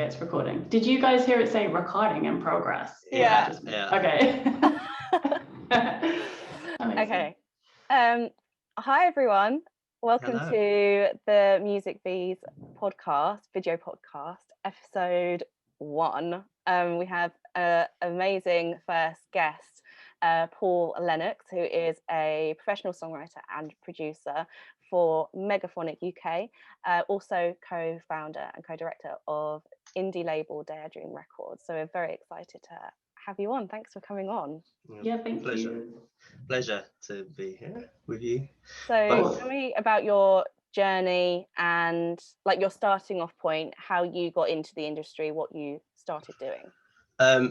it's recording. Did you guys hear it say recording in progress? Yeah. Okay. Okay. Hi everyone. Welcome Hello. to the Music Beez podcast, video podcast, episode 1. We have an amazing first guest, Paul Lennox, who is a professional songwriter and producer for Megaphonic UK, also co-founder and co-director of indie label Daydream Records. So we're very excited to have you on. Thanks for coming on. Yeah, thank you. Pleasure to be here with you. So tell me about your journey and like your starting off point, how you got into the industry, what you started doing.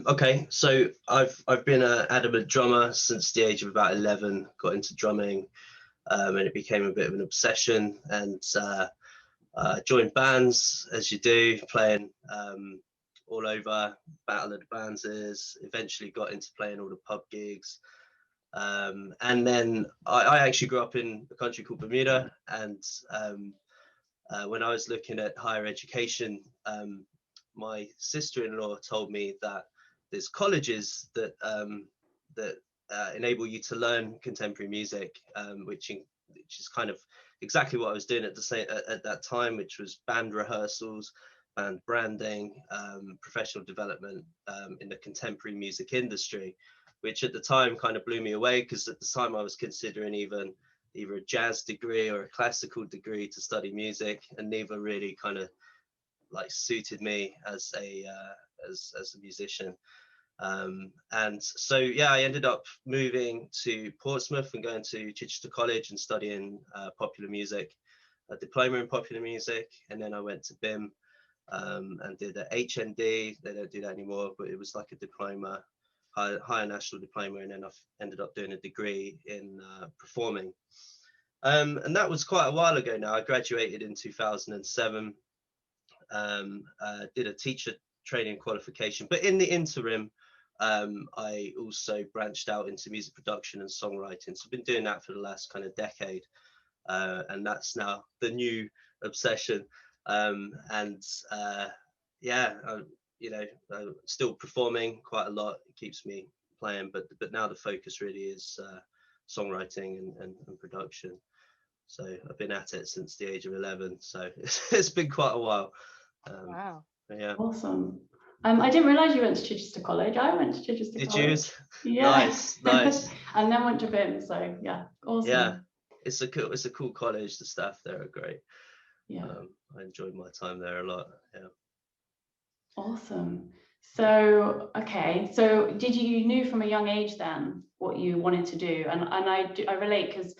Okay, so I've been an adamant drummer since the age of about 11. Got into drumming, and it became a bit of an obsession. And joined bands, as you do, playing all over. Battle of the Bands is. Eventually got into playing all the pub gigs. And then I actually grew up in a country called Bermuda, and when I was looking at higher education, my sister-in-law told me that there's colleges that enable you to learn contemporary music, which is kind of exactly what I was doing at that time, which was band rehearsals, band branding, professional development in the contemporary music industry, which at the time kind of blew me away, because at the time I was considering either a jazz degree or a classical degree to study music, and neither really kind of like suited me as a musician. And so yeah, I ended up moving to Portsmouth and going to Chichester College and studying popular music, a diploma in popular music, and then I went to BIM and did a HND. They don't do that anymore, but it was like a diploma, higher national diploma, and then I ended up doing a degree in performing. And that was quite a while ago now. I graduated in 2007, did a teacher training qualification, but in the interim, I also branched out into music production and songwriting. So I've been doing that for the last kind of decade, and that's now the new obsession. Still performing quite a lot. It keeps me playing, but now the focus really is songwriting and production. So I've been at it since the age of 11. So it's been quite a while. Wow. Yeah. Awesome. I didn't realize you went to Chichester College. I went to Chichester College. Did you? Yeah. Nice. And then went to BIM. So yeah, awesome. Yeah, it's a cool college. The staff there are great. Yeah. I enjoyed my time there a lot. Yeah. Awesome. So so did you knew from a young age then what you wanted to do? And I relate, because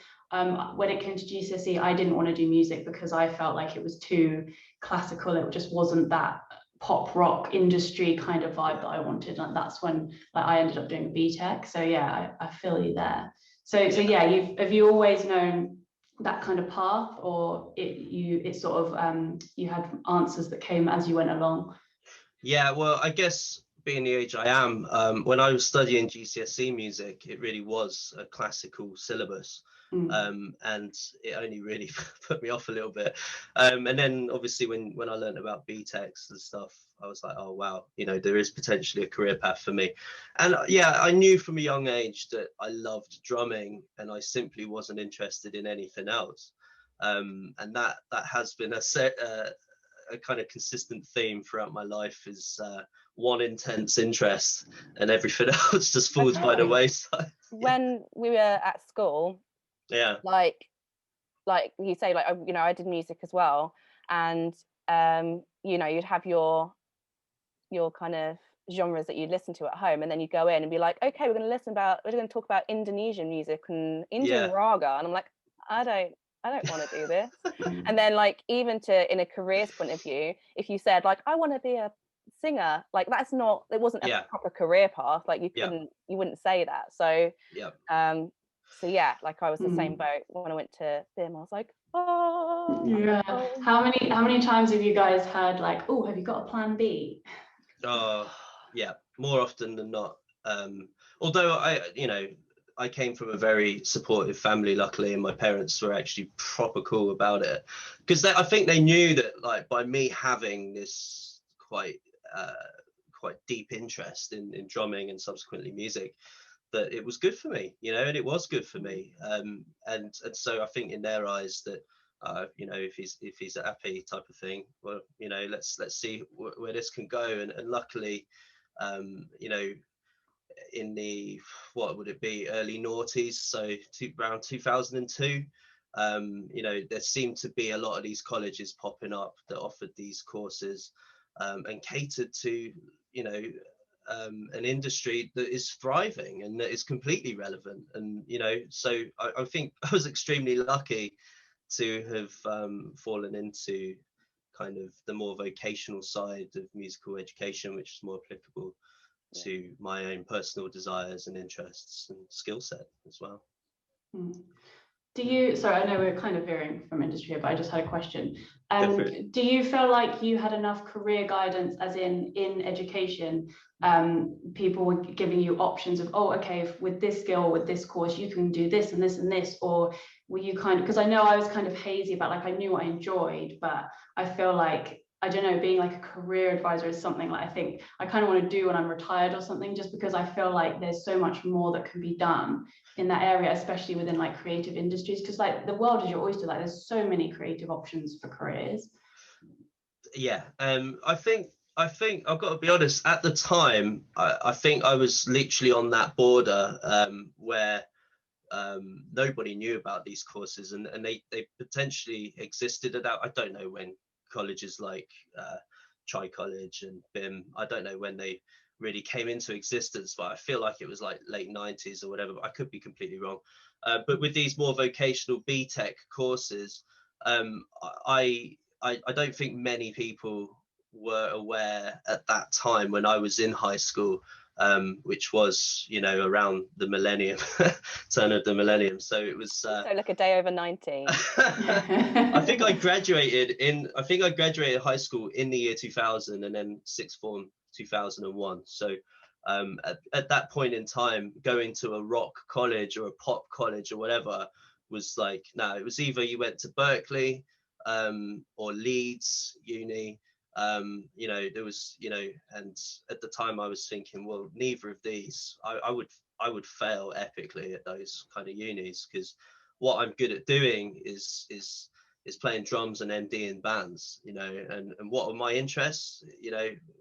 when it came to GCSE, I didn't want to do music because I felt like it was too classical. It just wasn't that pop rock industry kind of vibe that I wanted, and that's when I ended up doing BTech. So yeah, I feel you there. So yeah, have you always known that kind of path, or it sort of you had answers that came as you went along? Yeah, well, I guess being the age I am, when I was studying GCSE music, it really was a classical syllabus. And it only really put me off a little bit. And then obviously when I learned about BTECs and stuff, I was like, oh wow, there is potentially a career path for me. And yeah, I knew from a young age that I loved drumming, and I simply wasn't interested in anything else. And that has been a kind of consistent theme throughout my life, is one intense interest, and everything else just falls by the wayside. When we were at school, yeah, like you say, I did music as well, and you'd have your kind of genres that you listen to at home, and then you go in and be like, okay, we're going to talk about Indonesian music and Indian raga, and I'm like, I don't want to do this. And then even in a careers point of view, if you said I want to be a singer, it wasn't a proper career path. You wouldn't say that. So yeah, I was the same boat when I went to BIM. I was like, oh yeah. How many times have you guys heard oh, have you got a plan B? Yeah, more often than not. Although I came from a very supportive family, luckily, and my parents were actually proper cool about it, because I think they knew that by me having this quite quite deep interest in drumming and subsequently music, that it was good for me, and it was good for me. And so I think in their eyes that, if he's happy type of thing, well, let's see where this can go. And luckily, in the, what would it be, early noughties, so around 2002, there seemed to be a lot of these colleges popping up that offered these courses, and catered to an industry that is thriving and that is completely relevant. And so I think I was extremely lucky to have fallen into kind of the more vocational side of musical education, which is more applicable to my own personal desires and interests and skill set as well. Do you, sorry, I know we're kind of veering from industry here, but I just had a question. Do you feel like you had enough career guidance, as in education, people were giving you options of, oh, okay, if with this skill, with this course, you can do this and this and this? Or were you kind of, because I know I was kind of hazy about, like, I knew what I enjoyed, but I feel like, I don't know, being like a career advisor is something like I think I kind of want to do when I'm retired or something, just because I feel like there's so much more that can be done in that area, especially within like creative industries, because like the world is your oyster. Like there's so many creative options for careers. Yeah, I think I've got to be honest, at the time I think I was literally on that border where nobody knew about these courses, and they potentially existed at that. I don't know when colleges like Tri College and BIM, I don't know when they really came into existence, but I feel like it was like late 90s or whatever, but I could be completely wrong. But with these more vocational BTEC courses, I don't think many people were aware at that time when I was in high school, which was, around the millennium, turn of the millennium. So it was so like a day over 90. I think I graduated high school in the year 2000, and then sixth form 2001. So at that point in time, going to a rock college or a pop college or whatever was like, no, it was either you went to Berkeley or Leeds Uni. There was, and at the time I was thinking, well, neither of these, I would fail epically at those kind of unis, because what I'm good at doing is playing drums and MD in bands, and what are my interests?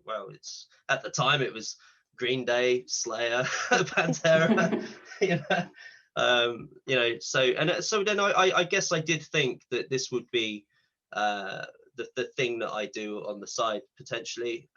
Well, it's, at the time it was Green Day, Slayer, Pantera, so then I guess I did think that this would be the thing that I do on the side potentially,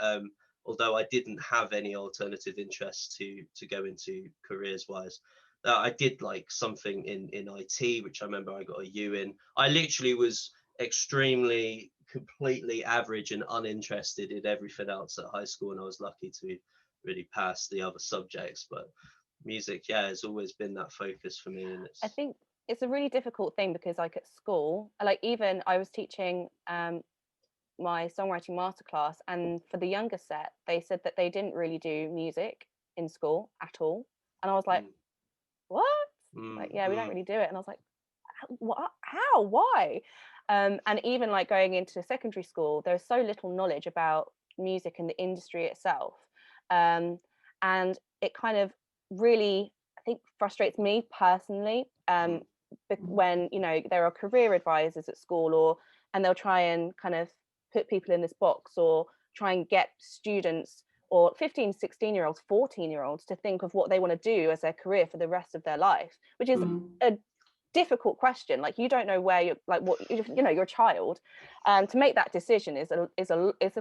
although I didn't have any alternative interests to go into careers wise. I did like something in IT, which I remember I got a U in. I literally was extremely, completely average and uninterested in everything else at high school, and I was lucky to really pass the other subjects. But music, has always been that focus for me. And I think it's a really difficult thing, because like at school, like even I was teaching my songwriting masterclass, and for the younger set, they said that they didn't really do music in school at all. And I was like, what? Like, yeah, we don't really do it. And I was like, what? How? Why? And even like going into secondary school, there's so little knowledge about music and the industry itself. And it kind of really, I think, frustrates me personally, when, there are career advisors at school, and they'll try and kind of put people in this box, or try and get students, or 15, 16-year-olds, 14-year-olds to think of what they want to do as their career for the rest of their life, which is a difficult question. Like, you don't know where you're, like, what, you're a child, to make that decision is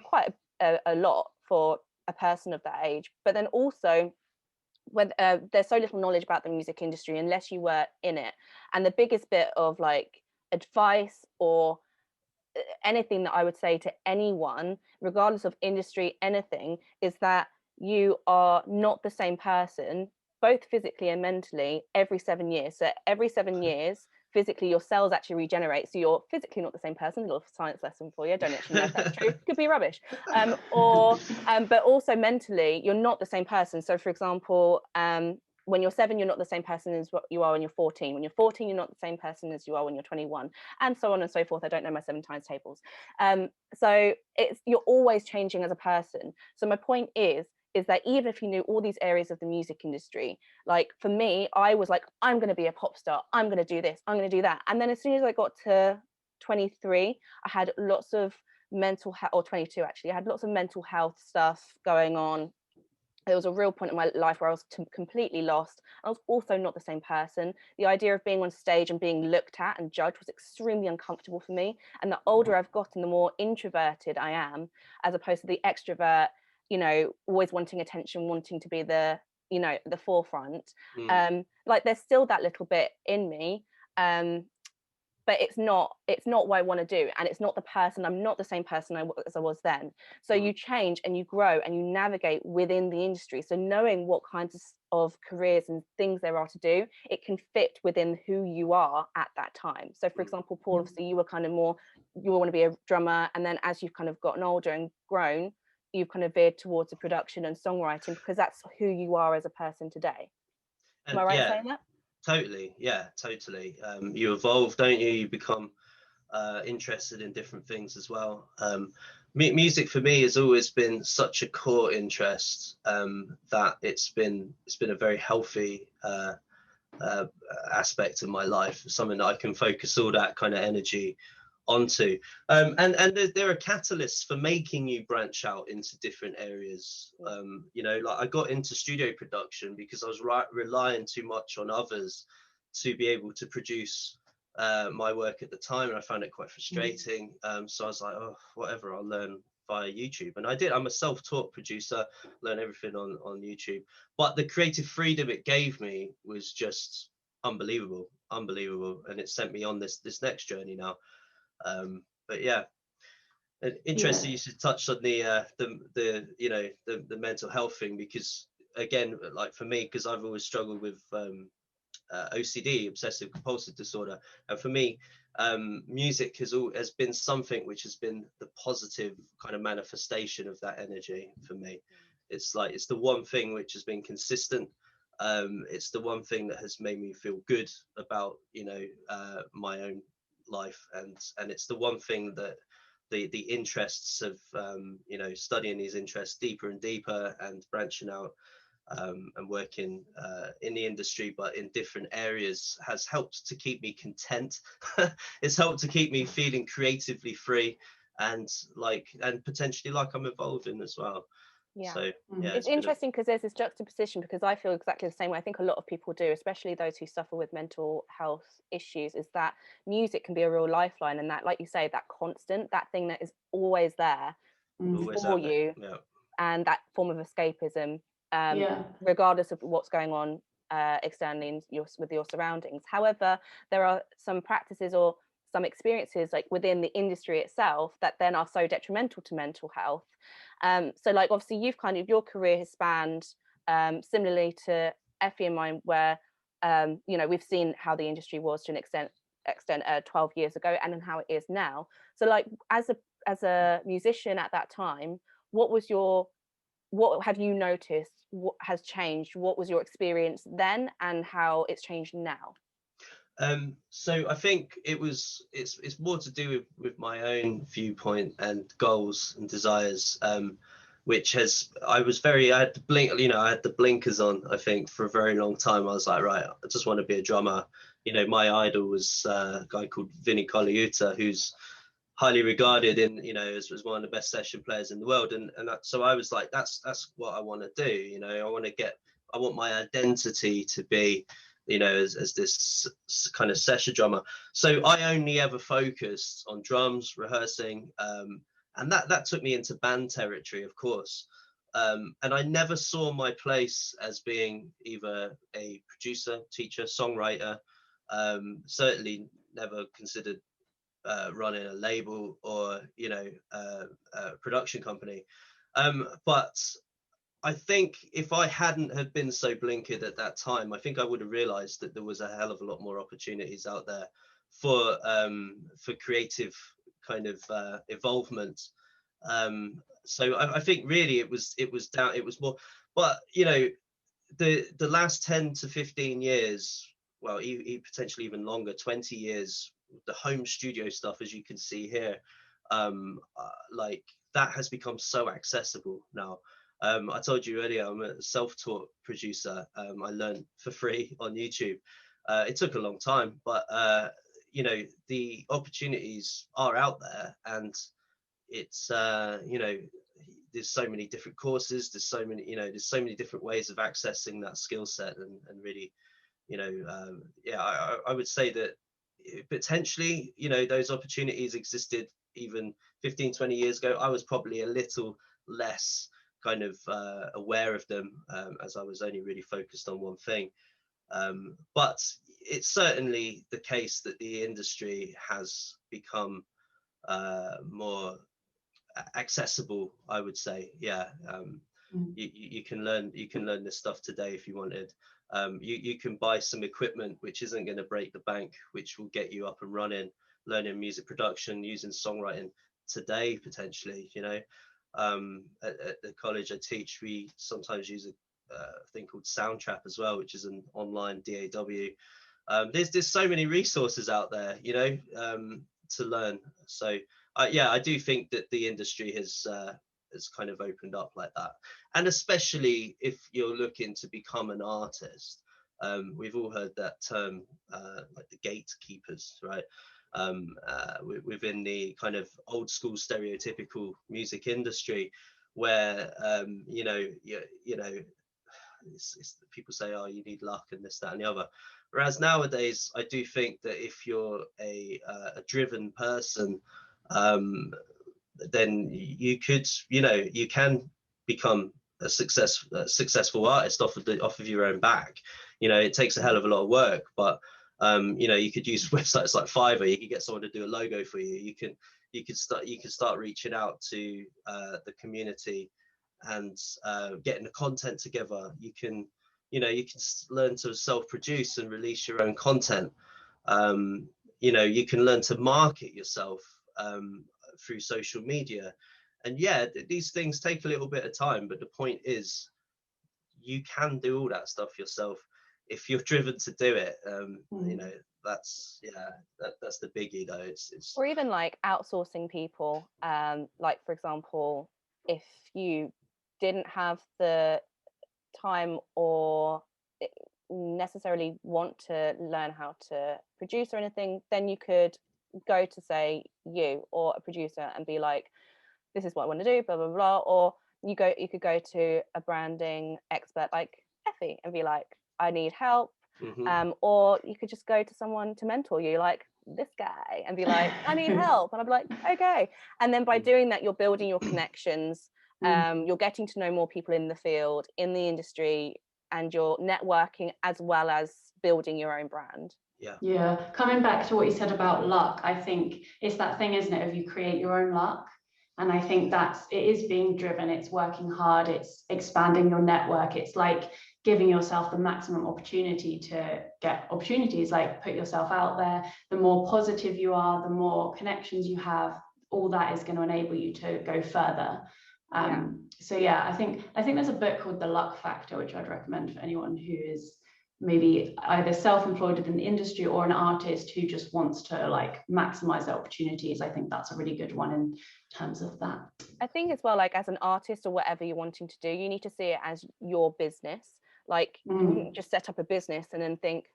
quite a lot for a person of that age. But then also, when there's so little knowledge about the music industry unless you were in it, and the biggest bit of like advice or anything that I would say to anyone, regardless of industry, anything, is that you are not the same person, both physically and mentally, every 7 years. So every 7 years, physically, your cells actually regenerate. So you're physically not the same person. A little science lesson for you. I don't actually know if that's true. Could be rubbish. But also mentally, you're not the same person. So for example, when you're 7, you're not the same person as what you are when you're 14. When you're 14, you're not the same person as you are when you're 21, and so on and so forth. I don't know my 7 times tables. So you're always changing as a person. So my point is that even if you knew all these areas of the music industry, like for me, I was like, I'm going to be a pop star, I'm going to do this, I'm going to do that. And then as soon as I got to 23, I had lots of mental health, or 22 actually, I had lots of mental health stuff going on. There was a real point in my life where I was completely lost. I was also not the same person. The idea of being on stage and being looked at and judged was extremely uncomfortable for me. And the older I've gotten, the more introverted I am, as opposed to the extrovert, always wanting attention, wanting to be the forefront. Like there's still that little bit in me, but it's not what I want to do, and it's not the person. I'm not the same person as I was then. So you change and you grow and you navigate within the industry. So knowing what kinds of careers and things there are to do, it can fit within who you are at that time. So for example, Paul, obviously you were kind of more, you want to be a drummer, and then as you've kind of gotten older and grown, you've kind of veered towards the production and songwriting because that's who you are as a person today. Am I right in saying that? Totally, yeah, totally. You evolve, don't you? You become interested in different things as well. Music for me has always been such a core interest that it's been a very healthy aspect of my life, something that I can focus all that kind of energy onto, and there are catalysts for making you branch out into different areas. Like I got into studio production because I was relying too much on others to be able to produce my work at the time, and I found it quite frustrating. So I was like, oh, whatever, I'll learn via YouTube. And I did. I'm a self-taught producer, learn everything on YouTube, but the creative freedom it gave me was just unbelievable, and it sent me on this next journey now. But yeah, interesting. You should touch on the mental health thing, because again, like for me, because I've always struggled with OCD, obsessive compulsive disorder, and for me, music has been something which has been the positive kind of manifestation of that energy for me. It's like it's the one thing which has been consistent. It's the one thing that has made me feel good about my own life, and it's the one thing that the interests of studying these interests deeper and deeper and branching out and working in the industry but in different areas has helped to keep me content. It's helped to keep me feeling creatively free and potentially like I'm evolving as well. Yeah. So yeah, it's interesting because there's this juxtaposition, because I feel exactly the same way. I think a lot of people do, especially those who suffer with mental health issues, is that music can be a real lifeline, and that, like you say, that constant, that thing that is always there for you, and that form of escapism, regardless of what's going on externally with your surroundings. However, there are some practices or some experiences like within the industry itself that then are so detrimental to mental health. So like obviously you've kind of, your career has spanned similarly to Effie and mine, where we've seen how the industry was to an extent 12 years ago and then how it is now. So like as a musician at that time, what have you noticed? What has changed? What was your experience then and how it's changed now? So I think it's more to do with my own viewpoint and goals and desires, which I had the blinkers on, I think, for a very long time. I was like, right, I just want to be a drummer. My idol was a guy called Vinny Colaiuta, who's highly regarded as one of the best session players in the world, and so I was like, that's what I want to do. I want my identity to be as this kind of session drummer. So I only ever focused on drums, rehearsing, and that took me into band territory, of course. And I never saw my place as being either a producer, teacher, songwriter. Certainly never considered running a label or a production company. But I think if I hadn't have been so blinkered at that time, I think I would have realized that there was a hell of a lot more opportunities out there for creative kind of involvement. So I think really it was more, but the last 10 to 15 years, well, potentially even longer, 20 years, the home studio stuff, as you can see here, like that has become so accessible now. I told you earlier, I'm a self-taught producer. I learned for free on YouTube. It took a long time, but you know, the opportunities are out there, and it's you know, there's so many different courses, there's so many, you know, there's so many different ways of accessing that skill set, and really, you know, yeah, I would say that potentially, you know, those opportunities existed even 15, 20 years ago. I was probably a little less kind of aware of them, as I was only really focused on one thing. But it's certainly the case that the industry has become more accessible, I would say. Yeah. You can learn this stuff today if you wanted. You can buy some equipment which isn't going to break the bank, which will get you up and running, learning music production, using songwriting today, potentially. You know, at the college I teach, we sometimes use a thing called Soundtrap as well, which is an online DAW. There's so many resources out there, you know, to learn. So yeah, I do think that the industry has kind of opened up like that, and especially if you're looking to become an artist. We've all heard that term, like the gatekeepers, right? Within the kind of old school stereotypical music industry, where you know, people say, oh, you need luck and this, that, and the other. Whereas nowadays, I do think that if you're a driven person, then you could, you know, you can become a successful artist off of your own back. You know, it takes a hell of a lot of work, but you know, you could use websites like Fiverr. You could get someone to do a logo for you. You can start reaching out to the community and getting the content together. You can learn to self-produce and release your own content. You know, you can learn to market yourself through social media. And yeah, these things take a little bit of time, but the point is, you can do all that stuff yourself if you're driven to do it. You know, that's the biggie though. It's or even like outsourcing people. Like for example, if you didn't have the time or necessarily want to learn how to produce or anything, then you could go to, say, you or a producer and be like, this is what I want to do, blah blah blah. Or you could go to a branding expert like Effie and be like, I need help. Or you could just go to someone to mentor you, like this guy, and be like, I need help. And I'd be like, okay. And then by doing that, you're building your connections. You're getting to know more people in the field, in the industry, and you're networking as well as building your own brand. Yeah, coming back to what you said about luck, I think it's that thing, isn't it, of you create your own luck. And I think it is being driven, it's working hard, it's expanding your network, it's like giving yourself the maximum opportunity to get opportunities, like put yourself out there. The more positive you are, the more connections you have, all that is going to enable you to go further. So yeah, I think there's a book called The Luck Factor, which I'd recommend for anyone who is maybe either self-employed within the industry or an artist who just wants to like maximize their opportunities. I think that's a really good one in terms of that. I think as well, like as an artist or whatever you're wanting to do, you need to see it as your business. Like you wouldn't just set up a business and then think,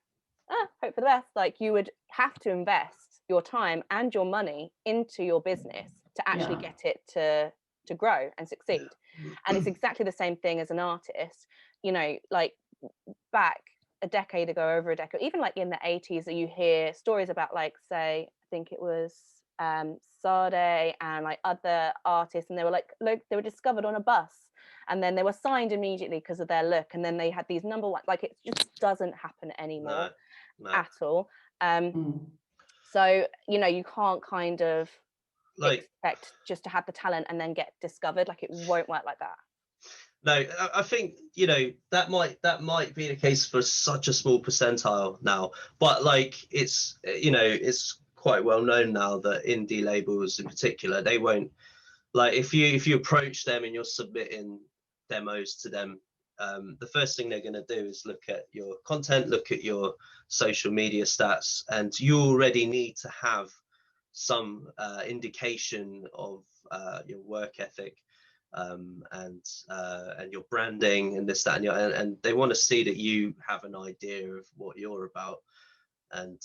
hope for the best. Like you would have to invest your time and your money into your business to actually get it to grow and succeed. And it's exactly the same thing as an artist. You know, like back a decade ago, over a decade, even like in the 80s, that you hear stories about, like, say, I think it was Sade and like other artists, and they were discovered on a bus, and then they were signed immediately because of their look, and then they had these number one, like it just doesn't happen anymore at all. So you know, you can't kind of like expect just to have the talent and then get discovered. Like it won't work like that. No, I think, you know, that might be the case for such a small percentile now, but like it's, you know, it's quite well known now that indie labels in particular, they won't, like if you approach them and you're submitting demos to them, the first thing they're going to do is look at your content, look at your social media stats, and you already need to have some indication of your work ethic, and your branding and this, that, and they want to see that you have an idea of what you're about. And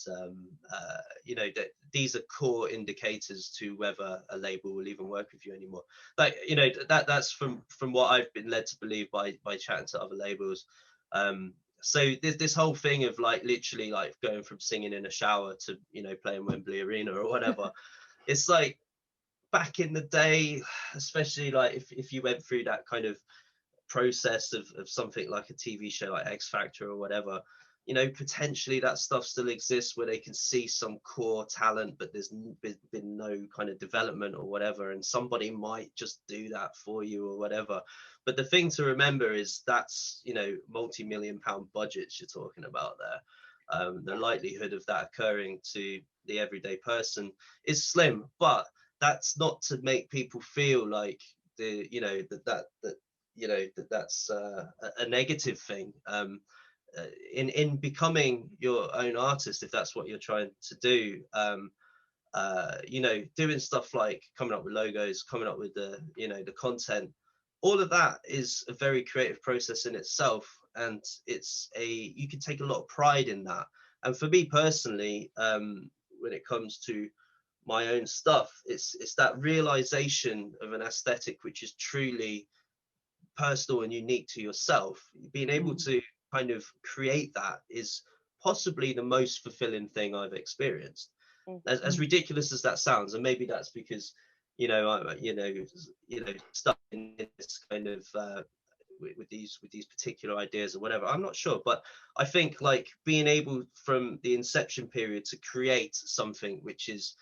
you know, that these are core indicators to whether a label will even work with you anymore. Like, you know, that's from what I've been led to believe by chatting to other labels. So this whole thing of like literally like going from singing in a shower to, you know, playing Wembley Arena or whatever, it's like back in the day, especially like if you went through that kind of process of something like a TV show like X Factor or whatever, you know, potentially that stuff still exists where they can see some core talent, but there's been no kind of development or whatever, and somebody might just do that for you or whatever. But the thing to remember is that's, you know, multi-million-pound budgets you're talking about there. The likelihood of that occurring to the everyday person is slim, but that's not to make people feel like the, you know, that you know, that's a negative thing. In becoming your own artist, if that's what you're trying to do, you know, doing stuff like coming up with logos, coming up with the, you know, the content, all of that is a very creative process in itself, and you can take a lot of pride in that. And for me personally, when it comes to my own stuff, it's that realization of an aesthetic which is truly personal and unique to yourself. Being able to kind of create that is possibly the most fulfilling thing I've experienced. As ridiculous as that sounds, and maybe that's because, you know, I you know stuck in this kind of with these particular ideas or whatever, I'm not sure, but I think like being able from the inception period to create something which is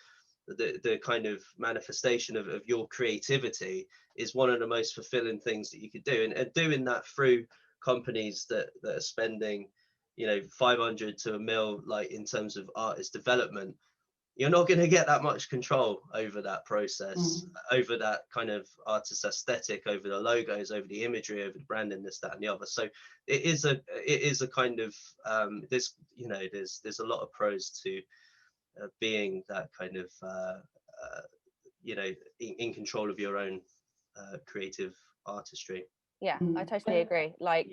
the kind of manifestation of your creativity is one of the most fulfilling things that you could do, and doing that through companies that are spending, you know, 500 to $1 million, like in terms of artist development, you're not going to get that much control over that process, over that kind of artist aesthetic, over the logos, over the imagery, over the branding, this, that, and the other. So it is a kind of there's, you know, there's a lot of pros to being that kind of you know, in control of your own creative artistry. Yeah, I totally agree. Like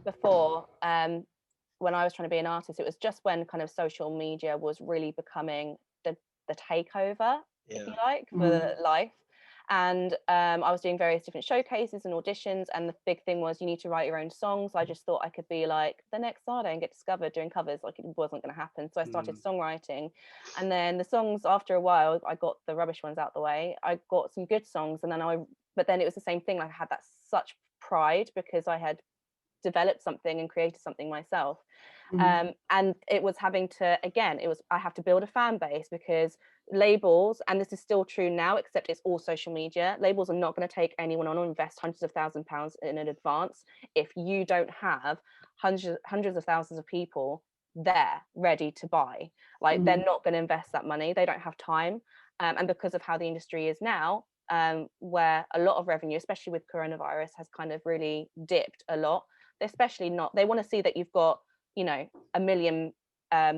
before, when I was trying to be an artist, it was just when kind of social media was really becoming the takeover, if you like, for life. And I was doing various different showcases and auditions, and the big thing was you need to write your own songs. I just thought I could be like the next Sade and get discovered doing covers. Like, it wasn't going to happen. So I started songwriting, and then the songs, after a while, I got the rubbish ones out the way. I got some good songs, and then but then it was the same thing. Like, I had that such pride because I had developed something and created something myself. And it was having to, again, I have to build a fan base, because labels, and this is still true now, except it's all social media, labels are not going to take anyone on or invest hundreds of £1,000s in advance if you don't have hundreds of thousands of people there ready to buy. Like, they're not going to invest that money. They don't have time. And because of how the industry is now, where a lot of revenue, especially with coronavirus, has kind of really dipped a lot, they want to see that you've got, you know, 1 million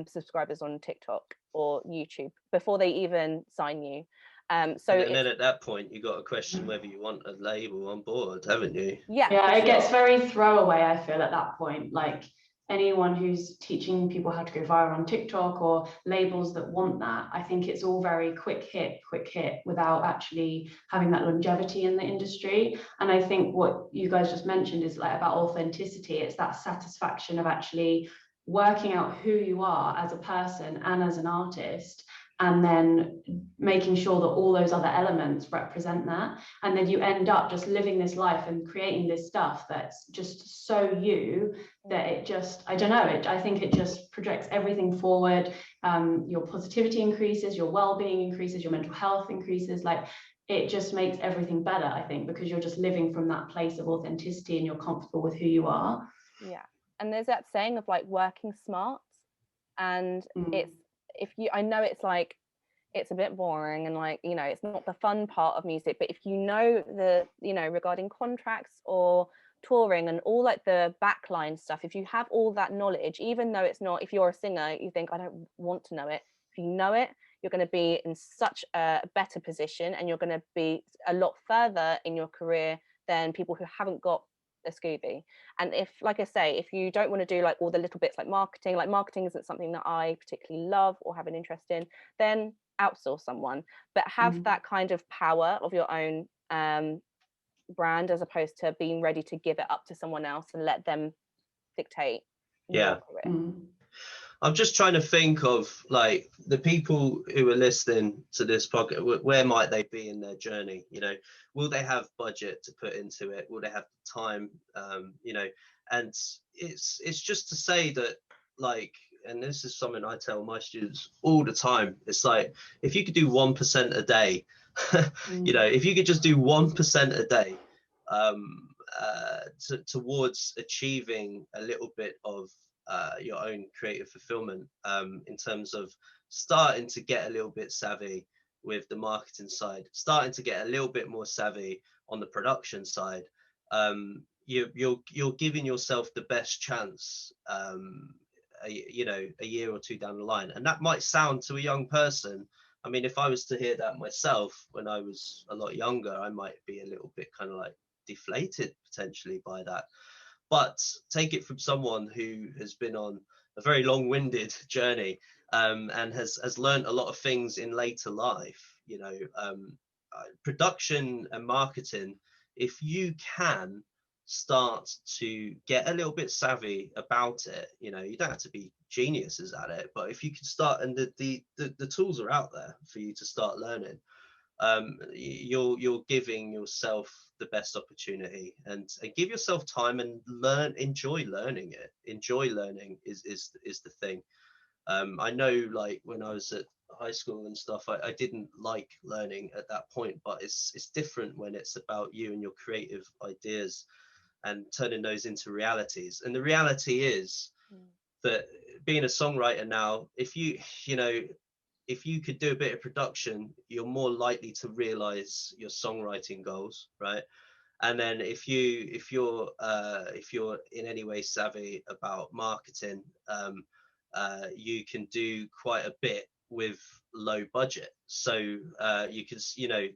subscribers on TikTok or YouTube before they even sign you. And then at that point, you got to question whether you want a label on board, haven't you? Yeah, it gets very throwaway, I feel, at that point. Like, anyone who's teaching people how to go viral on TikTok, or labels that want that, I think it's all very quick hit without actually having that longevity in the industry. And I think what you guys just mentioned is like about authenticity. It's that satisfaction of actually working out who you are as a person and as an artist, and then making sure that all those other elements represent that. And then you end up just living this life and creating this stuff that's just so you, that it just, I don't know, I think it just projects everything forward. Your positivity increases, your well-being increases, your mental health increases. Like, it just makes everything better, I think, because you're just living from that place of authenticity and you're comfortable with who you are. Yeah. And there's that saying of like working smart, and I know it's like, it's a bit boring, and like, you know, it's not the fun part of music, but if you know regarding contracts or touring and all like the backline stuff, if you have all that knowledge, even though it's not, if you're a singer, you think, I don't want to know it. If you know it, you're going to be in such a better position, and you're going to be a lot further in your career than people who haven't got a Scooby. And if, like I say, if you don't want to do like all the little bits like marketing isn't something that I particularly love or have an interest in, then outsource someone, but have that kind of power of your own brand, as opposed to being ready to give it up to someone else and let them dictate your career. I'm just trying to think of like the people who are listening to this podcast, where might they be in their journey? You know, will they have budget to put into it? Will they have time? You know, and it's just to say that, like, and this is something I tell my students all the time. It's like, if you could do 1% a day, you know, if you could just do 1% a day towards achieving a little bit of your own creative fulfillment, in terms of starting to get a little bit savvy with the marketing side, starting to get a little bit more savvy on the production side, you're giving yourself the best chance, you know, a year or two down the line. And that might sound to a young person, I mean, if I was to hear that myself when I was a lot younger, I might be a little bit kind of like deflated potentially by that. But take it from someone who has been on a very long-winded journey, and has learned a lot of things in later life. You know, production and marketing, if you can start to get a little bit savvy about it, you know, you don't have to be geniuses at it, but if you can start, and the tools are out there for you to start learning, you're giving yourself the best opportunity, and give yourself time and enjoy learning it. Enjoy learning is the thing. I know, like, when I was at high school and stuff, I didn't like learning at that point, but it's different when it's about you and your creative ideas and turning those into realities. And the reality is that being a songwriter now, if you could do a bit of production, you're more likely to realize your songwriting goals, right? And then if you're in any way savvy about marketing, you can do quite a bit with low budget. So you can, you know,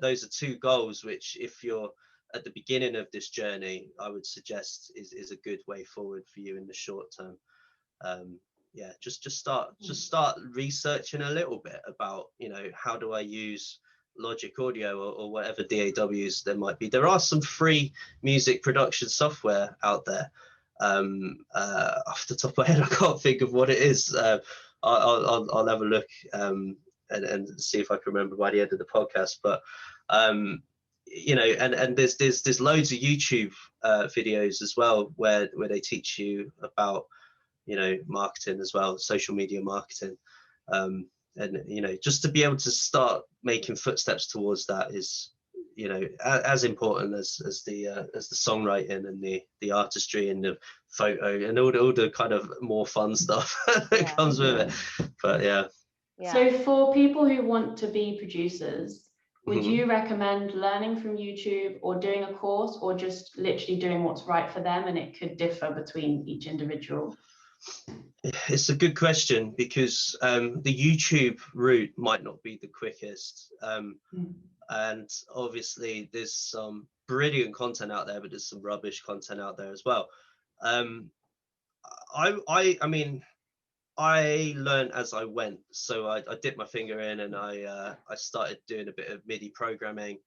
those are two goals which, if you're at the beginning of this journey, I would suggest is a good way forward for you in the short term. Yeah, just start researching a little bit about, you know, how do I use Logic Audio or whatever DAWs there might be. There are some free music production software out there. Off the top of my head, I can't think of what it is. I'll have a look and see if I can remember by the end of the podcast. But you know, and there's loads of YouTube videos as well where they teach you about, you know, marketing as well, social media marketing, and you know, just to be able to start making footsteps towards that is, you know, as important as the songwriting and the artistry and the photo and all the kind of more fun stuff that comes with it. But yeah. So for people who want to be producers, would you recommend learning from YouTube or doing a course, or just literally doing what's right for them, and it could differ between each individual? It's a good question, because the YouTube route might not be the quickest, and obviously there's some brilliant content out there, but there's some rubbish content out there as well. I mean, I learned as I went, so I dipped my finger in, and I started doing a bit of MIDI programming,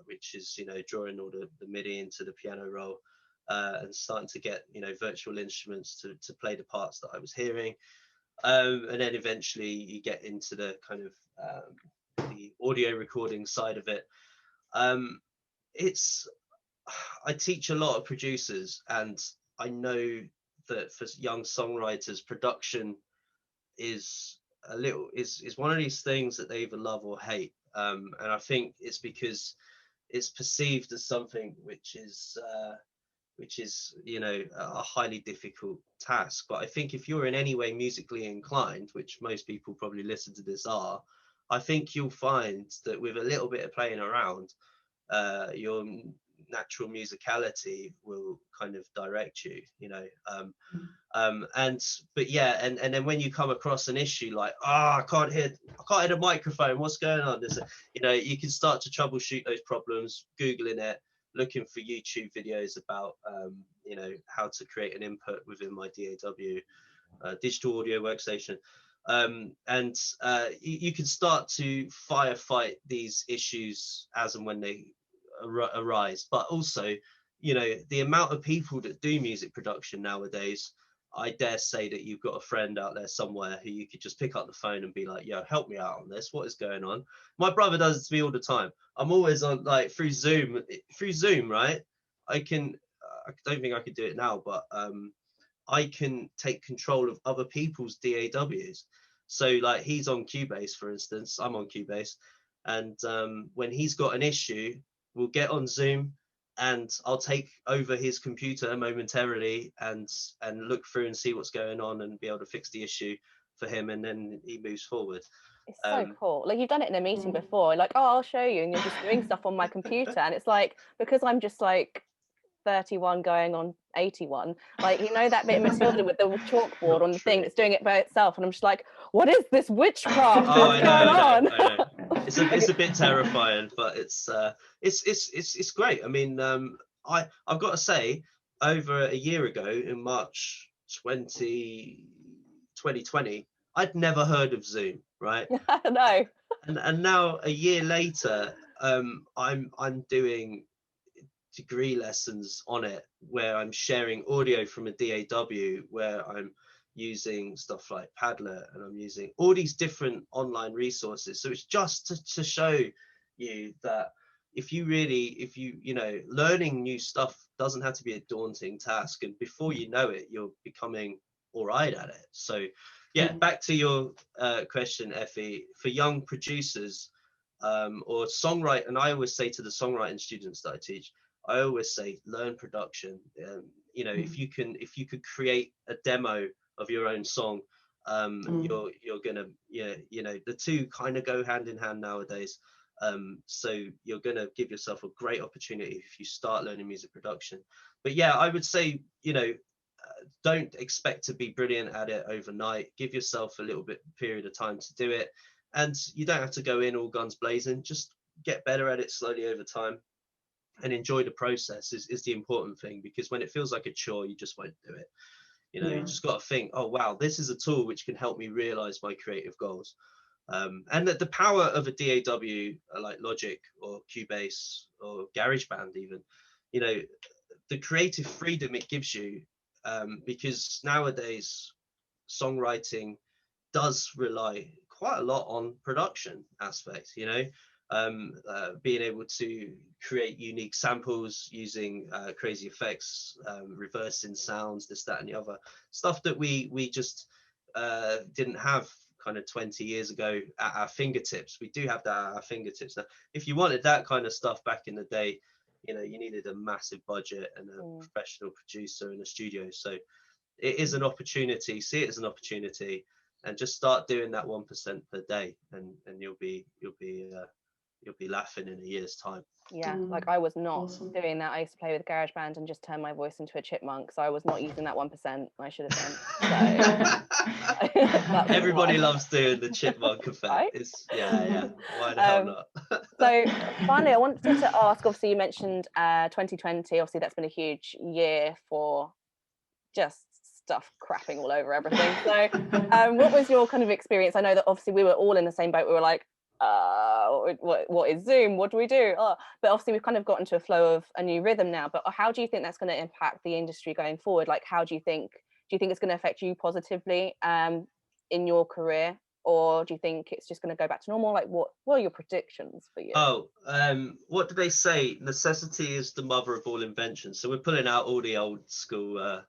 which is, you know, drawing all the MIDI into the piano roll, and starting to get, you know, virtual instruments to play the parts that I was hearing, and then eventually you get into the kind of the audio recording side of it. I teach a lot of producers, and I know that for young songwriters, production is one of these things that they either love or hate, and I think it's because it's perceived as something which is, you know, a highly difficult task. But I think if you're in any way musically inclined, which most people probably listen to this are, I think you'll find that with a little bit of playing around, you're natural musicality will kind of direct you, you know. But yeah, and then when you come across an issue like, I can't hear the microphone, what's going on, there's you know, you can start to troubleshoot those problems, googling it, looking for YouTube videos about you know, how to create an input within my DAW, digital audio workstation. You can start to firefight these issues as and when they arise. But also, you know, the amount of people that do music production nowadays, I dare say that you've got a friend out there somewhere who you could just pick up the phone and be like, yo, help me out on this, what is going on? My brother does it to me all the time. I'm always on, like, through Zoom, right? I don't think I could do it now, but I can take control of other people's DAWs. So like, he's on Cubase, for instance, I'm on Cubase, and when he's got an issue, we'll get on Zoom and I'll take over his computer momentarily and look through and see what's going on and be able to fix the issue for him, and then he moves forward. It's so cool. Like, you've done it in a meeting before, like, oh, I'll show you, and you're just doing stuff on my computer, and it's like, because I'm just like 31 going on 81, like, you know, that bit of Matilda with the chalkboard on the thing that's doing it by itself, and I'm just like, what is this witchcraft? What's going on? I know. It's a bit terrifying, but it's great. I mean, I've got to say, over a year ago in March 2020, I'd never heard of Zoom, right? No. And now a year later, I'm doing degree lessons on it, where I'm sharing audio from a DAW, where I'm using stuff like Padlet, and I'm using all these different online resources. So it's just to show you that if you know, learning new stuff doesn't have to be a daunting task, and before you know it, you're becoming all right at it. So yeah, back to your question, Effie, for young producers or songwrite, and I always say to the songwriting students that I teach, I always say, learn production. You know, if you could create a demo of your own song, you're gonna, you know, the two kind of go hand in hand nowadays. So you're gonna give yourself a great opportunity if you start learning music production. But yeah, I would say, you know, don't expect to be brilliant at it overnight. Give yourself a little bit period of time to do it, and you don't have to go in all guns blazing. Just get better at it slowly over time, and enjoy the process is the important thing, because when it feels like a chore, you just won't do it. You know, you just got to think, oh wow, this is a tool which can help me realize my creative goals. And that the power of a DAW like Logic or Cubase or GarageBand even, you know, the creative freedom it gives you, because nowadays songwriting does rely quite a lot on production aspect, you know, being able to create unique samples using crazy effects, reversing sounds, this, that, and the other stuff that we just didn't have kind of 20 years ago at our fingertips. We do have that at our fingertips now. If you wanted that kind of stuff back in the day, you know, you needed a massive budget and a professional producer in a studio. So it is an opportunity. See it as an opportunity, and just start doing that 1% per day, and you'll be laughing in a year's time. Yeah, like, I was not doing that. I used to play with GarageBand and just turn my voice into a chipmunk, so I was not using that 1%. I should have done. So everybody loves doing the chipmunk effect, right? It's why the hell not? So finally, I wanted to ask, obviously you mentioned 2020, obviously that's been a huge year for just stuff crapping all over everything. So what was your kind of experience? I know that obviously we were all in the same boat. We were like, what is Zoom? What do we do? But obviously we've kind of got into a flow of a new rhythm now. But how do you think that's going to impact the industry going forward? Like, how do you think it's going to affect you positively in your career, or do you think it's just going to go back to normal? Like, what are your predictions for you? What do they say? Necessity is the mother of all invention. So we're pulling out all the old school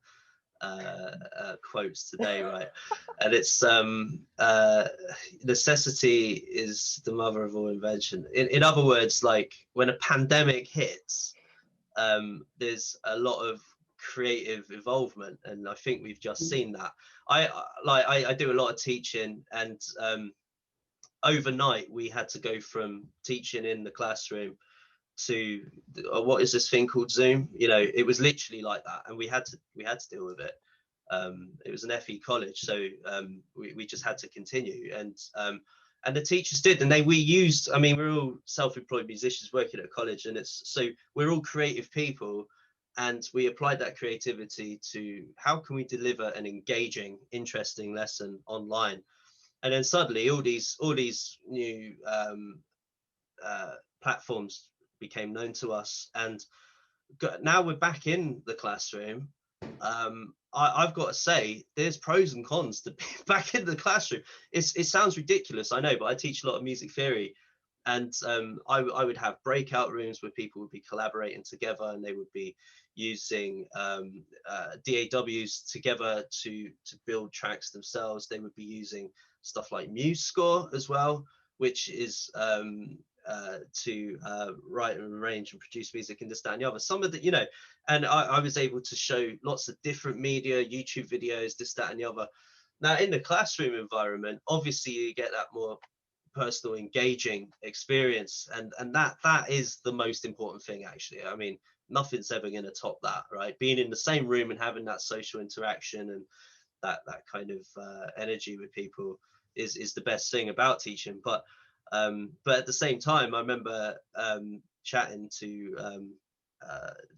quotes today, right? And it's necessity is the mother of all invention. In other words, like, when a pandemic hits, there's a lot of creative involvement, and I think we've just seen that. I do a lot of teaching, and overnight we had to go from teaching in the classroom to what is this thing called Zoom? You know, it was literally like that, and we had to deal with it. It was an FE college, so we just had to continue, and the teachers did, and we used, I mean, we're all self-employed musicians working at college, and we're all creative people, and we applied that creativity to how can we deliver an engaging, interesting lesson online. And then suddenly all these new platforms became known to us, and now we're back in the classroom. I've got to say, there's pros and cons to be back in the classroom. It sounds ridiculous, I know, but I teach a lot of music theory, and I would have breakout rooms where people would be collaborating together, and they would be using DAWs together to build tracks themselves. They would be using stuff like MuseScore as well, which is to write and arrange and produce music and this, that, and the other. Some of the, you know, and I was able to show lots of different media, YouTube videos, this, that, and the other. Now, in the classroom environment, obviously you get that more personal, engaging experience, and that is the most important thing, actually. I mean, nothing's ever going to top that, right? Being in the same room and having that social interaction and that kind of energy with people is the best thing about teaching. But at the same time, I remember chatting to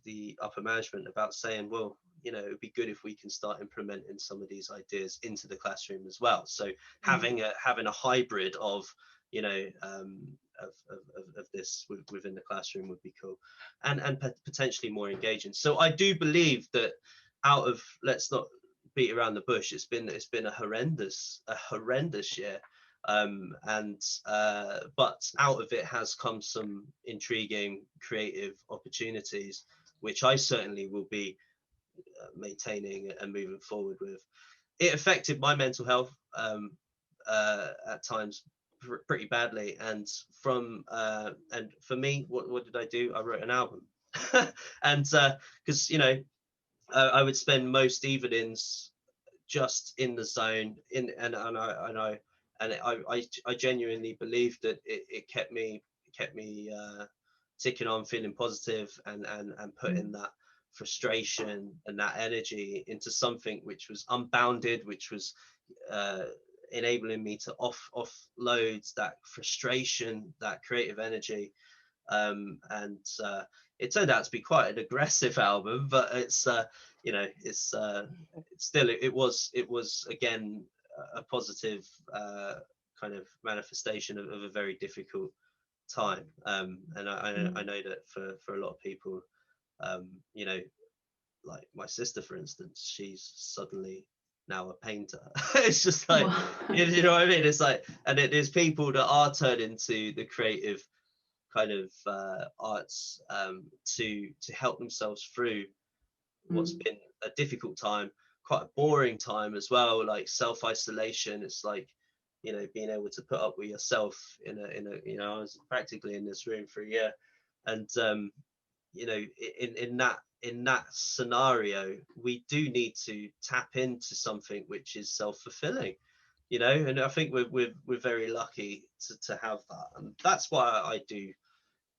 the upper management about saying, well, you know, it would be good if we can start implementing some of these ideas into the classroom as well. So having a hybrid of, you know, of this within the classroom would be cool, and potentially more engaging. So I do believe that out of, let's not beat around the bush, it's been a horrendous year. But out of it has come some intriguing creative opportunities, which I certainly will be maintaining and moving forward with. It affected my mental health at times pretty badly, and for me, what did I do? I wrote an album. And because you know, I would spend most evenings just in the zone, and I genuinely believe that it kept me ticking on, feeling positive, and putting that frustration and that energy into something which was unbounded, which was enabling me to offload that frustration, that creative energy. And it turned out to be quite an aggressive album, but it's you know, it's still, it was again a positive kind of manifestation of a very difficult time. And I know that for a lot of people, you know, like my sister, for instance, she's suddenly now a painter. It's just like, wow. You know what I mean? It's like, and there's people that are turning to the creative kind of arts to help themselves through what's been a difficult time, quite a boring time as well, like self-isolation. It's like, you know, being able to put up with yourself in a you know, I was practically in this room for a year, and you know, in that scenario, we do need to tap into something which is self-fulfilling, you know, and I think we're very lucky to have that. And that's why I do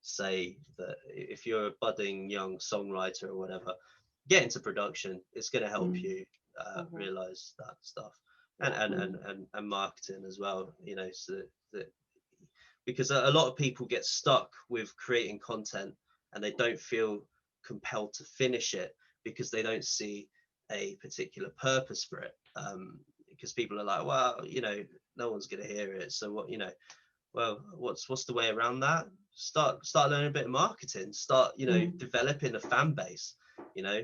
say that if you're a budding young songwriter or whatever, get into production. It's going to help you realize that stuff, and marketing as well, you know, so that because a lot of people get stuck with creating content and they don't feel compelled to finish it because they don't see a particular purpose for it, because people are like, well, you know, no one's going to hear it, so what, you know, well, what's the way around that? Start learning a bit of marketing, start, you know, developing a fan base, you know,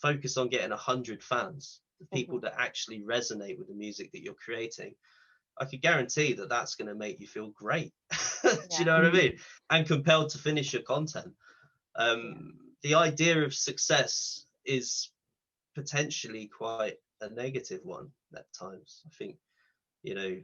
focus on getting 100 fans, the people that actually resonate with the music that you're creating. I could guarantee that that's going to make you feel great. Do you know what I mean? And compelled to finish your content. The idea of success is potentially quite a negative one at times. I think, you know,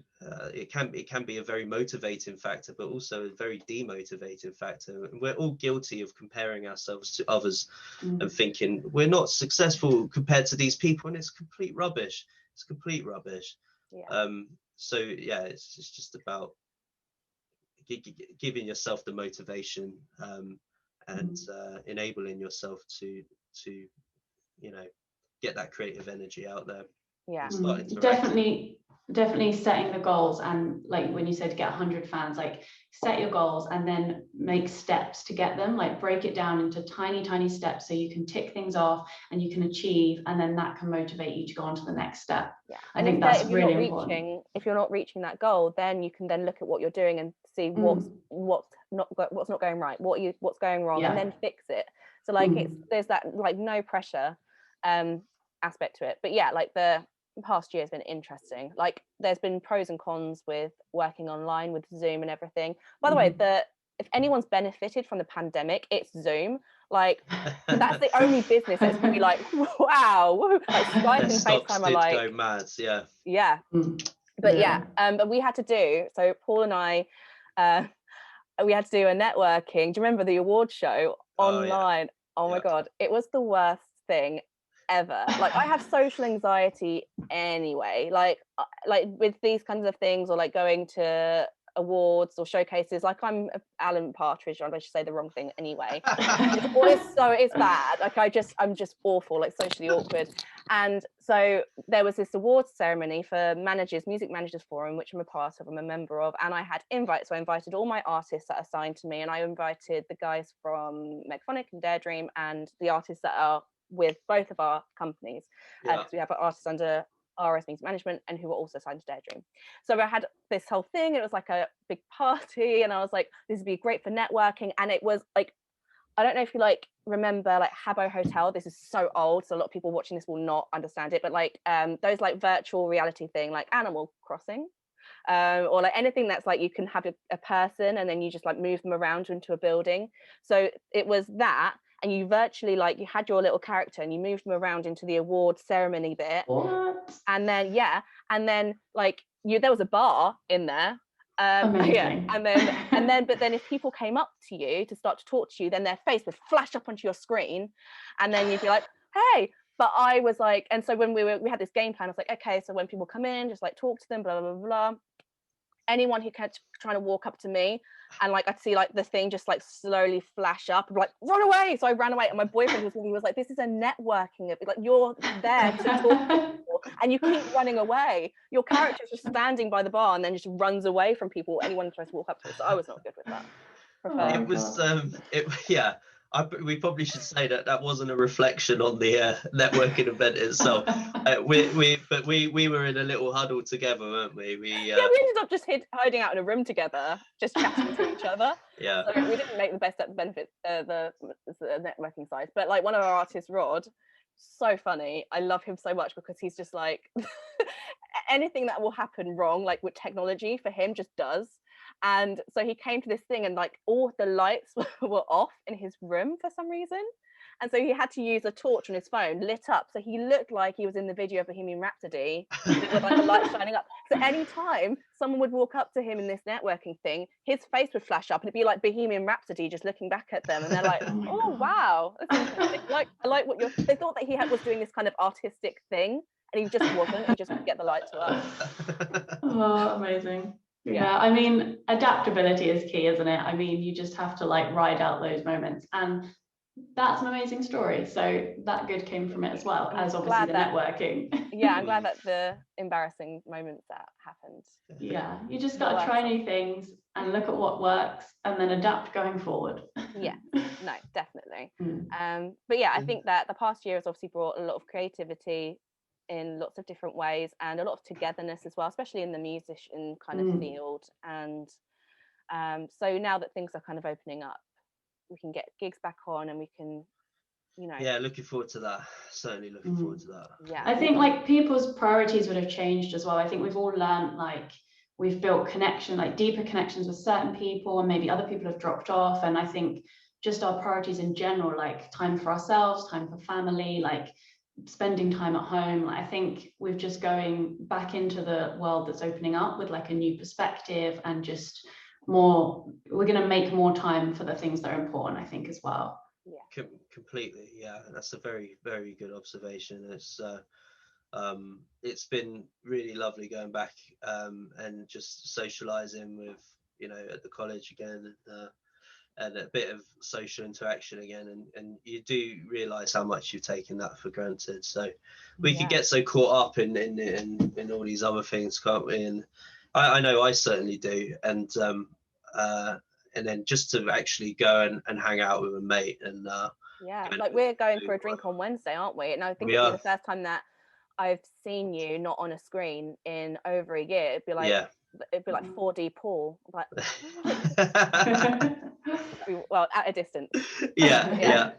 it can be a very motivating factor, but also a very demotivating factor. And we're all guilty of comparing ourselves to others and thinking we're not successful compared to these people, and it's complete rubbish. It's complete rubbish. So yeah, it's just about giving yourself the motivation and enabling yourself to get that creative energy out there. Yeah, definitely setting the goals, and like when you said get 100 fans, like set your goals and then make steps to get them, like break it down into tiny steps so you can tick things off and you can achieve, and then that can motivate you to go on to the next step. I think that's really important. If you're not reaching that goal, then you can then look at what you're doing and see what's not going right, what's going wrong, and then fix it. So like there's that like no pressure aspect to it. But yeah, like the past year has been interesting. Like there's been pros and cons with working online with Zoom and everything. By the way, if anyone's benefited from the pandemic, it's Zoom. Like that's the only business that's gonna be like, wow, like Skype and FaceTime are like go mad. But we had to do, so Paul and I we had to do a networking. Do you remember the award show online? Oh my god, it was the worst thing ever. Like I have social anxiety anyway, like with these kinds of things, or like going to awards or showcases, like I'm Alan Partridge, I should say the wrong thing anyway. It's bad, like I'm just awful, like socially awkward. And so there was this awards ceremony for music managers forum, which I'm a part of, I'm a member of, and I had invites. So I invited all my artists that are signed to me, and I invited the guys from Megphonic and Daredream and the artists that are with both of our companies, because we have artists under RRS Music Management and who were also signed to Daredream. So I had this whole thing, it was like a big party, and I was like, this would be great for networking. And it was like, I don't know if you like remember like Habbo Hotel, this is so old, so a lot of people watching this will not understand it, but like those like virtual reality thing, like Animal Crossing, or like anything that's like you can have a person and then you just like move them around into a building. So it was that, and you virtually like you had your little character and you moved them around into the award ceremony bit. What? And then like there was a bar in there. Amazing. And then if people came up to you to start to talk to you, then their face would flash up onto your screen, and then you'd be like, hey. But I was like, and so when we had this game plan, I was like, okay, so when people come in, just like talk to them, blah blah blah blah. Anyone who kept trying to walk up to me, and like I'd see like the thing just like slowly flash up, like run away. So I ran away, and my boyfriend was like, this is a networking, like you're there to talk to people and you keep running away. Your character's just standing by the bar and then just runs away from people, anyone tries to walk up to it. So I was not good with that. It was we probably should say that wasn't a reflection on the networking event itself. we were in a little huddle together, weren't we? We ended up just hiding out in a room together, just chatting to each other. Yeah. So we didn't make the best at the benefit, the networking side. But like one of our artists, Rod, so funny. I love him so much because he's just like anything that will happen wrong, like with technology, for him just does. And so he came to this thing and like all the lights were off in his room for some reason, and so he had to use a torch on his phone lit up, so he looked like he was in the video of Bohemian Rhapsody with like the lights shining up. So anytime someone would walk up to him in this networking thing, his face would flash up and it'd be like Bohemian Rhapsody just looking back at them, and they're like, oh wow, that's interesting. Like I like what they thought that he was doing this kind of artistic thing, and he just wasn't. He just could get the lights to up. Oh, amazing. Yeah, I mean, adaptability is key, isn't it? I mean, you just have to like ride out those moments, and that's an amazing story. So that good came from it as well, as obviously the networking. Yeah, I'm glad that the embarrassing moments that happened. Yeah, you just got to try new things and look at what works and then adapt going forward. Yeah, no, definitely. But yeah, I think that the past year has obviously brought a lot of creativity in lots of different ways, and a lot of togetherness as well, especially in the musician kind of field. And so now that things are kind of opening up, we can get gigs back on, and we can, looking forward to that. Certainly looking forward to that. Yeah, I think like people's priorities would have changed as well. I think we've all learned, like we've built connection, like deeper connections with certain people, and maybe other people have dropped off. And I think just our priorities in general, like time for ourselves, time for family, like spending time at home, like I think we're just going back into the world that's opening up with like a new perspective, and just we're going to make more time for the things that are important, I think, as well. Yeah, completely. Yeah, that's a very, very good observation. It's been really lovely going back and just socializing with at the college again, a bit of social interaction again, and you do realize how much you've taken that for granted. So we could get so caught up in all these other things, can't we? And I know I certainly do. And then just to actually go and hang out with a mate and like we're going for a drink on Wednesday, aren't we? And I think it'd be the first time that I've seen you not on a screen in over a year. It'd be like 4D Paul, like well, at a distance. Yeah.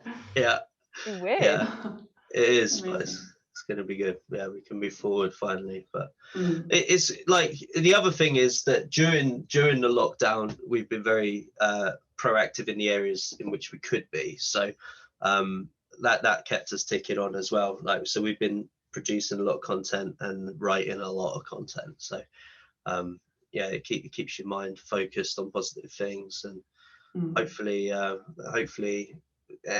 Weird. Yeah, it is, but it's going to be good. Yeah, we can move forward finally. But it's like, the other thing is that during the lockdown, we've been very proactive in the areas in which we could be. So that kept us ticking on as well. Like, so we've been producing a lot of content and writing a lot of content. So it keeps your mind focused on positive things, and hopefully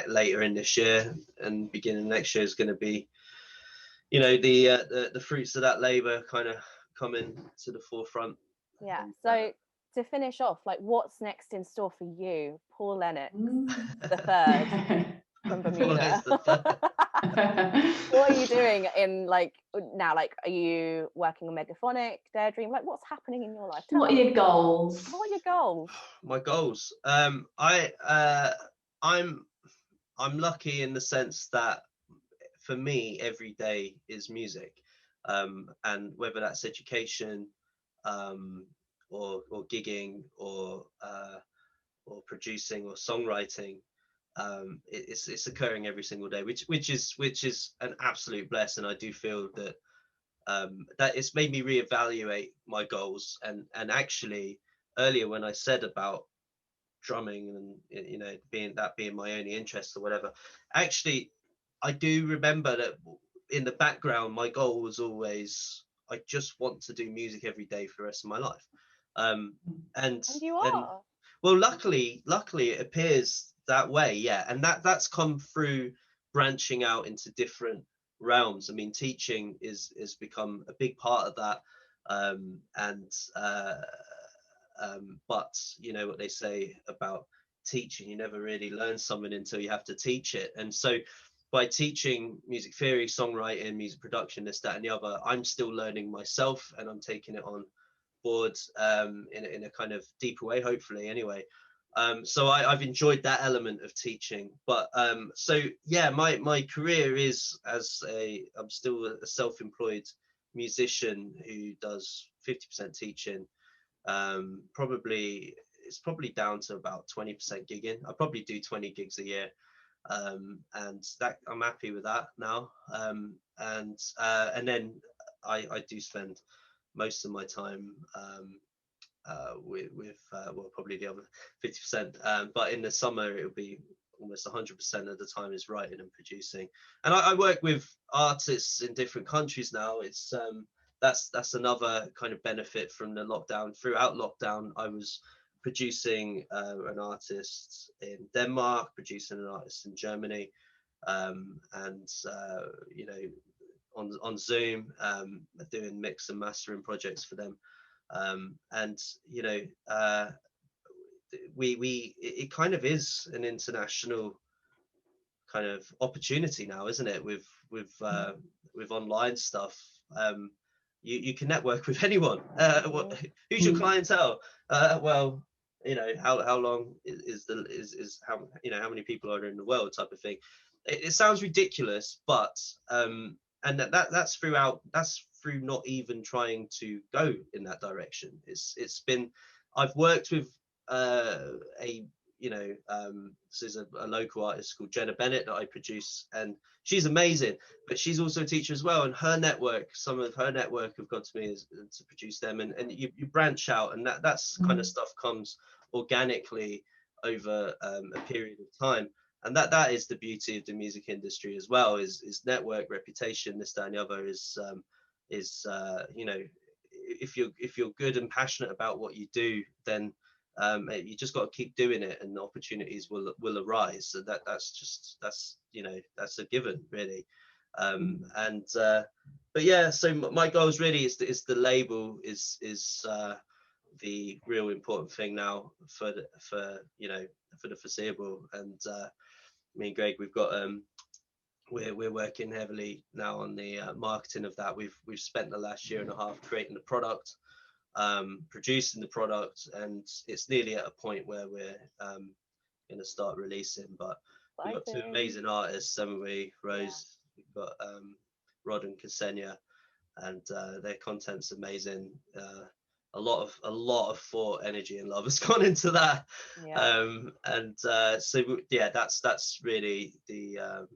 later in this year and beginning next year is going to be, the fruits of that labor kind of coming to the forefront. So to finish off, like, what's next in store for you, Paul Lennox the third from Bermuda? What are you doing in, like, now? Like, are you working on Megaphonic, Daredream? Like, what's happening in your life? What are your goals? My goals. I'm lucky in the sense that for me, every day is music, and whether that's education, or gigging, or producing, or songwriting, it's occurring every single day, which is an absolute blessing. I do feel that that it's made me reevaluate my goals, and actually earlier when I said about drumming and being my only interest or whatever, actually I do remember that in the background my goal was always, I just want to do music every day for the rest of my life. And you are. Well, luckily it appears that way, and that's come through branching out into different realms. I mean, teaching is become a big part of that, but you know what they say about teaching, you never really learn something until you have to teach it. And so by teaching music theory, songwriting, music production, this, that, and the other, I'm still learning myself, and I'm taking it on board in a kind of deeper way, hopefully, anyway. So I've enjoyed that element of teaching. But my career is I'm still a self-employed musician who does 50% teaching. It's probably down to about 20% gigging. I probably do 20 gigs a year, and that I'm happy with that now. And then I do spend most of my time with probably the other 50%, but in the summer it'll be almost 100% of the time is writing and producing. And I work with artists in different countries now. It's that's another kind of benefit from the lockdown. Throughout lockdown, I was producing an artist in Denmark, producing an artist in Germany, and on Zoom, doing mix and mastering projects for them. It kind of is an international kind of opportunity now, isn't it? With online stuff, you can network with anyone. Who's your clientele? Well, how long is how many people are in the world, type of thing. It sounds ridiculous, but and that's through not even trying to go in that direction. It's been, I've worked with this is a local artist called Jenna Bennett that I produce, and she's amazing, but she's also a teacher as well, and some of her network have gone to me to produce them, and you branch out, and that's kind of stuff comes organically over a period of time. And that is the beauty of the music industry as well, is network, reputation, this, that, and the other, is if you're good and passionate about what you do, then you just got to keep doing it, and the opportunities will arise. So that's a given, really. But yeah, so my goals really is the label is the real important thing now for the foreseeable. And me and Greg, we've got we're working heavily now on the marketing of that. We've spent the last year and a half creating the product, producing the product, and it's nearly at a point where we're going to start releasing. But we've got two amazing artists, haven't we, Rose? We've got Rod and Ksenia, and their content's amazing. A lot of thought, energy, and love has gone into that. So yeah, that's really the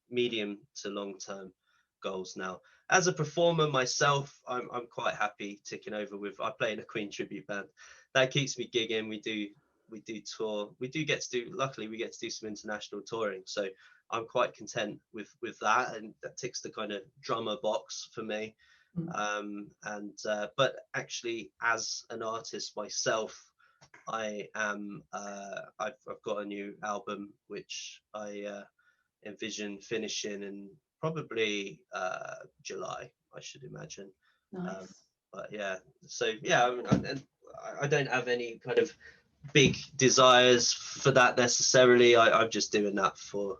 medium to long term goals now. As a performer myself, I'm quite happy ticking over with. I play in a Queen tribute band. That keeps me gigging. We do tour. Luckily we get to do some international touring. So I'm quite content with that, and that ticks the kind of drummer box for me. But actually, as an artist myself, I am I've got a new album which I envision finishing in probably July, I should imagine. Nice. But yeah, so yeah, I don't have any kind of big desires for that necessarily. I'm just doing that for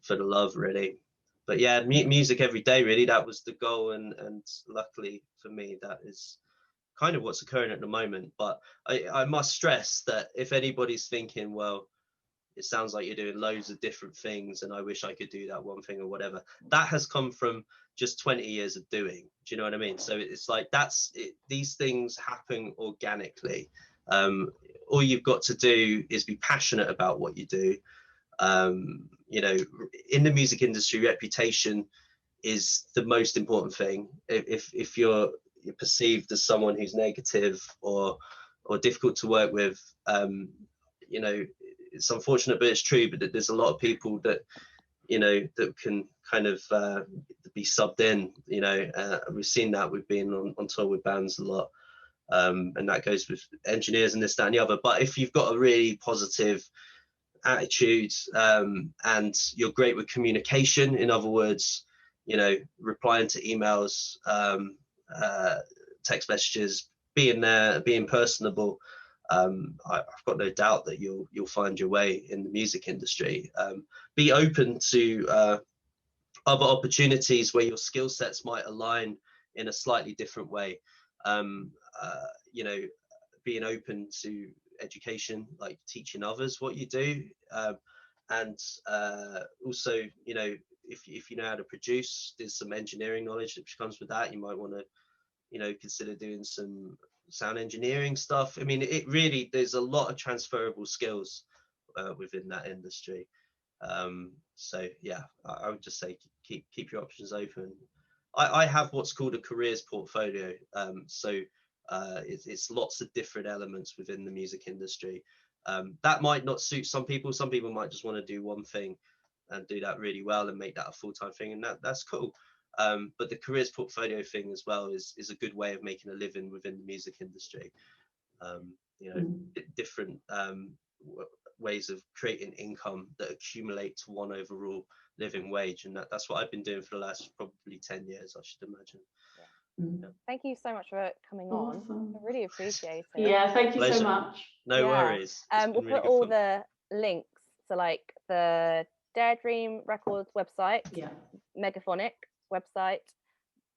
the love, really. But yeah, music every day, really. That was the goal, and luckily for me, that is kind of what's occurring at the moment. But I must stress that if anybody's thinking, well, it sounds like you're doing loads of different things and I wish I could do that one thing or whatever, that has come from just 20 years of doing. Do you know what I mean? So it's like these things happen organically. All you've got to do is be passionate about what you do. You know, in the music industry, reputation is the most important thing. If you're perceived as someone who's negative or difficult to work with, you know, it's unfortunate, but it's true. But there's a lot of people that, you know, that can kind of be subbed in. You know, we've seen that. We've been on tour with bands a lot, and that goes with engineers and this, that, and the other. But if you've got a really positive attitude, and you're great with communication, in other words, you know, replying to emails, text messages, being there, being personable, I've got no doubt that you'll find your way in the music industry. Be open to other opportunities where your skill sets might align in a slightly different way. You know, being open to education, like teaching others what you do, and also, you know, if you know how to produce, there's some engineering knowledge which comes with that. You might want to, you know, consider doing some sound engineering stuff. I mean, it really, there's a lot of transferable skills within that industry. So yeah, I would just say keep your options open. I have what's called a careers portfolio. So it's lots of different elements within the music industry. That might not suit some people. Some people might just want to do one thing and do that really well and make that a full-time thing, and that's cool. But the careers portfolio thing as well is a good way of making a living within the music industry. You know, different ways of creating income that accumulate to one overall living wage, and that's what I've been doing for the last probably 10 years, I should imagine. Yeah. Thank you so much for coming on. I really appreciate it. Yeah, thank you Pleasure. so much. No worries. We'll put all the links, so like the Dare Dream Records website, Megaphonic website,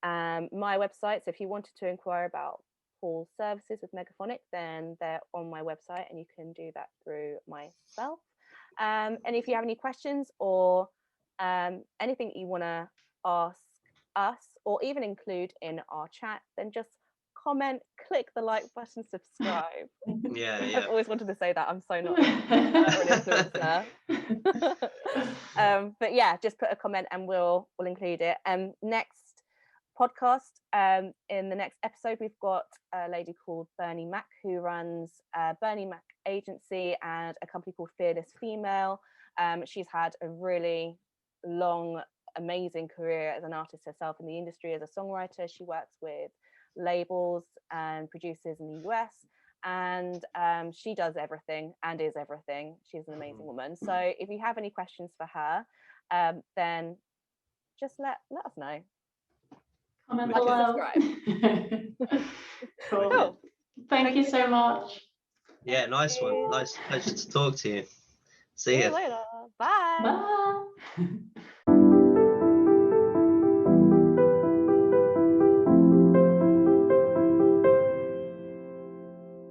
my website. So if you wanted to inquire about Paul's services with Megaphonic, then they're on my website and you can do that through myself. And if you have any questions or anything you want to ask us or even include in our chat, then just comment, click the like button, subscribe. I've always wanted to say that. I'm so not an influencer. But yeah, just put a comment and we'll include it. Next podcast, in the next episode, we've got a lady called Bernie Mac who runs Bernie Mac Agency and a company called Fearless Female. She's had a really long, amazing career as an artist herself in the industry as a songwriter. She works with labels and producers in the US, and she does everything and is everything. She's an amazing woman. So if you have any questions for her, then just let us know. Comment Wicked. below. Cool. Cool. Thank you so much. Yeah, nice one. Nice pleasure to talk to you. See See ya. you later. Bye. Bye.